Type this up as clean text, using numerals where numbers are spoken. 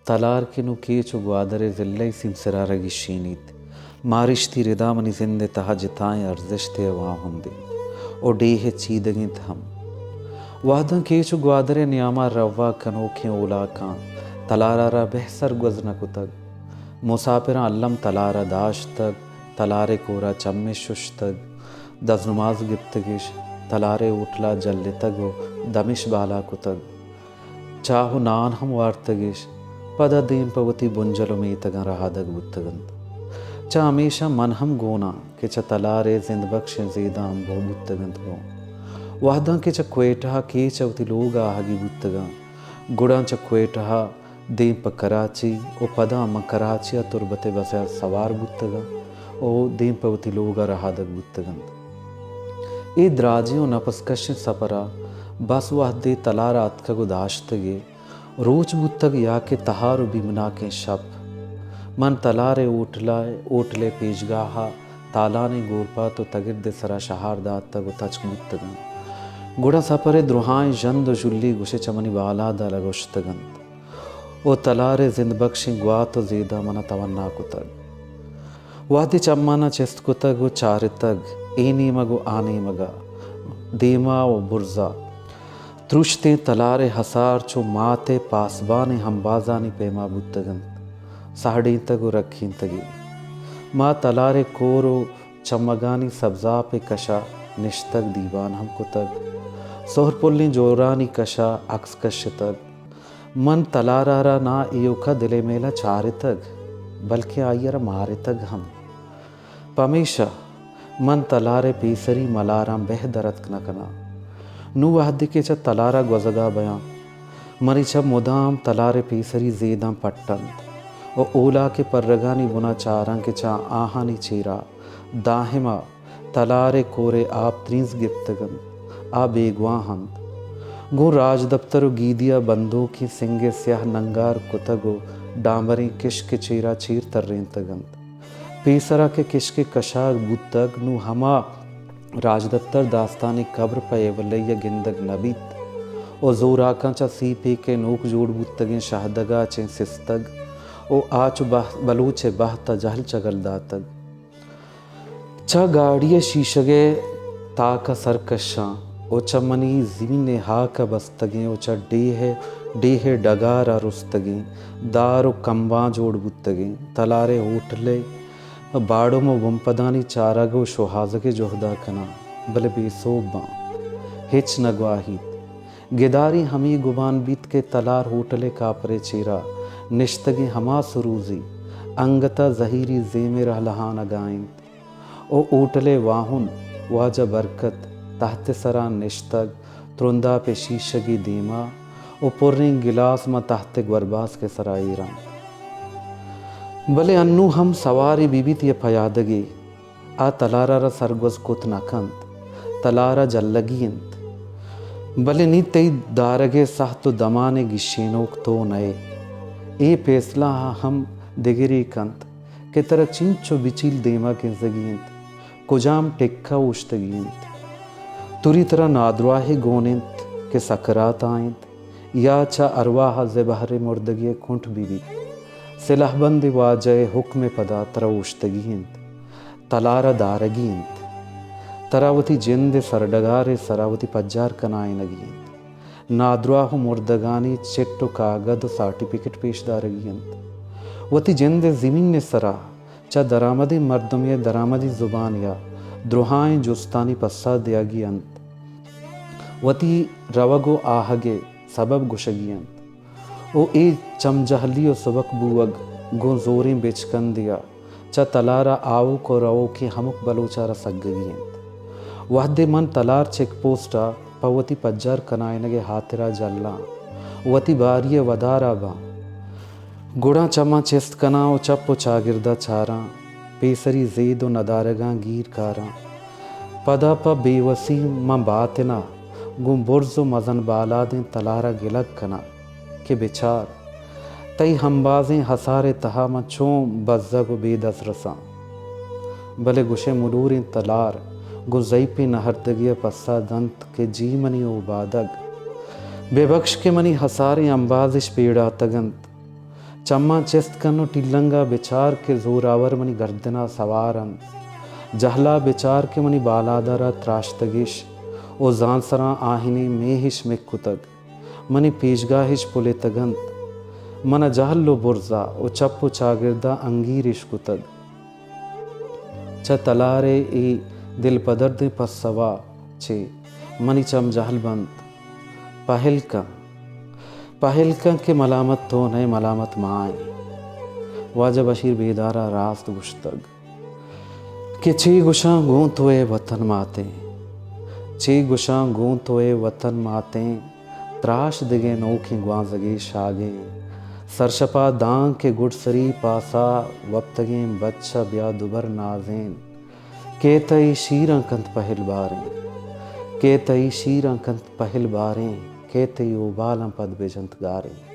Talar ki nu keçu guadare zilley simsirara gişinit. Marişti ridamani zinde taha jitay arzeşte vahundi. O dehe çiğdegint ham. Wahdan keçu guadare niyama ravva kanokhe ulakan. Talarara behsar guzna kutag. Musafira allam talara daştag. Talare kora chamme şuştag. Daznumaz giptagiş. Talare utla jallitago. Damiş bala kutag. Chahu naan ham vartagiş. पदा them पवती बुंजलो में तगन रहादग बुत्तगन चा हमेशा मन हम gonna के च तलारे जिंद बख्श ज़ेदा हम बो बुत्तगन गो वाहदा के च क्वेटहा के चवती लोग आहगी बुत्तगा गुड़ा च क्वेटहा देम प कराची ओ पदा म कराची तुरबते बसे सवार बुत्तगा ओ देम पवती लोग रहादग बुत्तगन ए द्राजियों नपस्कश सपरा बस वाहदे तलारा अतका गुदाश्तगे रोज बुत्तग या के तहारु बिमना के शप मन तलारे ओटले पेशगाहा तालाने गोरपा तो तगिर्द सरा शहार दात तग तच बुत्तगन गुड़ा सपरे द्रुहाएं जंद जुल्ली गुशे चमनी बाला दा लगोश्तगन ओ तलारे जिंद बख्शे ग्वा तो ज़ेदा मना तवन्ना कुतग वादे चम्माना चेस्त कुतग वो चारितग एनी मगो आने मगा देमा व बुर्जा त्रुष्ते तलारे हसार चो माते पासबाने हमबाजानी पेमा बुत्तगन साड़ी तगो रखी तगी माँ तलारे कोरो चमगानी सब्जा पे कशा निश्तक दीवान हमको तग सोहरपुल्ली जोरानी कशा अक्स कश तग मन तलारा ना इयोखा दिले मेला चारे तग बल्कि आयर मारे तग हम पमेशा मन तलारे पीसरी मलाराम बेह दरत न कना नु वहदी के च तलारा गुजगा बयां मरी छ मुदाम तलारे पीसरी ज़ेदां पट्टन ओ ओला के पर्रगानी बुना चारां के चा आहानी चेरा दाहिमा तलारे कोरे आप त्रींस गिप्तगन आ बेगवा हंद गो राज दफ्तर गीदिया बंदो की सिंगे स्याह नंगार कुतगो डांबरी किश्क चेरा चीर तर्रें तगन पीसरा के किश्क कशाग बुतग नु हमा राजदत्तर दास्तानी कब्र पे वलैया गिंदग नबीत ओ जोराका चा सीपे के नोक जोड़ बुत्तगे शाहदगा चे सिस्तग ओ आच बलूचे बहता जहल चगल दातग चा गाड़िए शीशगे ताका सरकशा ओ चमनी ज़मीने हाका बस्तगे ओ चा डेहे डगारा रुस्तगे दारो कंबा जोड़ बुत्तगे तलारे होटले बाड़ों में वंपदानी चारागो शोहाजगे जोहदा कना बले बेसोबा हिच नगवाहित गिदारी हमी गुबान बीत के तलार होटले कापरे चेरा निश्तगे हमा सुरूजी अंगता जहीरी ज़ेमे रहलहान अगाइंत ओ ओटले वाहुन वाजा बरकत तहत सरा निश्तग त्रुंदा पे शीशगी दीमा ओ पुर्रिंग गिलास में तहत ग्वरबास के सराईरा भले अन्नू हम सवारी बीबीत ये फयादगी आ तलारा सरगुज कुत नकंत तलारा जल्लगियंत भले नी तई दारगे सह तो दमाने गिशेनोक तो नए ए फैसला हम दिगिरी कंत के तरह चिंचो बिचिल देमा के जगियंत कुजाम टेक्का उश्तगियंत तुरी तरह नादराहे गोनिंत के सकरात आयंत या चा अरवाह ज़बहरे मुर्दगी कुंठ बीबी सिलहबंद वाजय हुक्म पदा तरउश्तगियंत तलारा दारगियंत तरावती जिंद सरडगारे सरावती पज्जार कनाए नगियंत नादराहु मुर्दगानी चिट्टो कागद सर्टिफिकेट पेशदारगियंत वती जिंद ज़मीन सरा चा दरामदी मर्दमिय दरामदी ज़ुबान या द्रोहाएं जुस्तानी पस्सा दियागियंत वती रवगो आहगे सबब गुशगियंत ओ ए चमजहलियो सबक बुवग गो जोरें बेचकन दिया चा तलारा आओ को रवो की हमुक बलोचारा सग्गियंत वहदे मन तलार चेक पोस्टा पवती पज्जार कनायनगे हाथिरा जल्ला वती बारिय वदारा बा गुड़ा चमा चेस्त कनाओ चप्पो चागिरदा चारा पेसरी ज़ेदो नदारगा गीर कारा पदा प बेवसी म बातना गो बुर्ज़ो मजन बाला दें तलारा गिलक कना के बेचार तई हमबाजें हसारे तहा मचों बज़्ज़ग बेदस रसा भले गुशे मुलूर तलार गुज़ई पे नहरदगिया पस्सा दंत के जी मनी उबादग बेबख्श के मनी हसारे अंबाजिश पेड़ा तगंत चम्मा चेस्त कनो टिल्लंगा बेचार के जोरावर मनी गर्दना सवारन जहला बेचार के मनी बालादरा त्राश्तगिश ओ जांसरा आहिने मेहिश मेकुतग मनी पेशगाहिश पुले तगंत मन जहल्लो बुर्जा ओ चप्पु चागिरदा अंगीरिश कुतग च तलारे ई दिल पदर्द पस्सवा चे मनी चम जहल बंत पहलका के मलामत तो नए मलामत माए वाजब बशीर बेदारा रास्त गुश्तग कि ची गुशा गूंत हुए वतन माते ची गुशा गूंत हुए वतन माते त्राश दिगे नोखी ग्वाजगे शागे सरशपा दांग के गुड़सरी पासा वप्तगे बच्चा ब्या दुबर नाजेन के तई शीरा कंत पहल बारें के तई शीरा कंत पहल बारें के तई उबाला पद बेजंत गारें।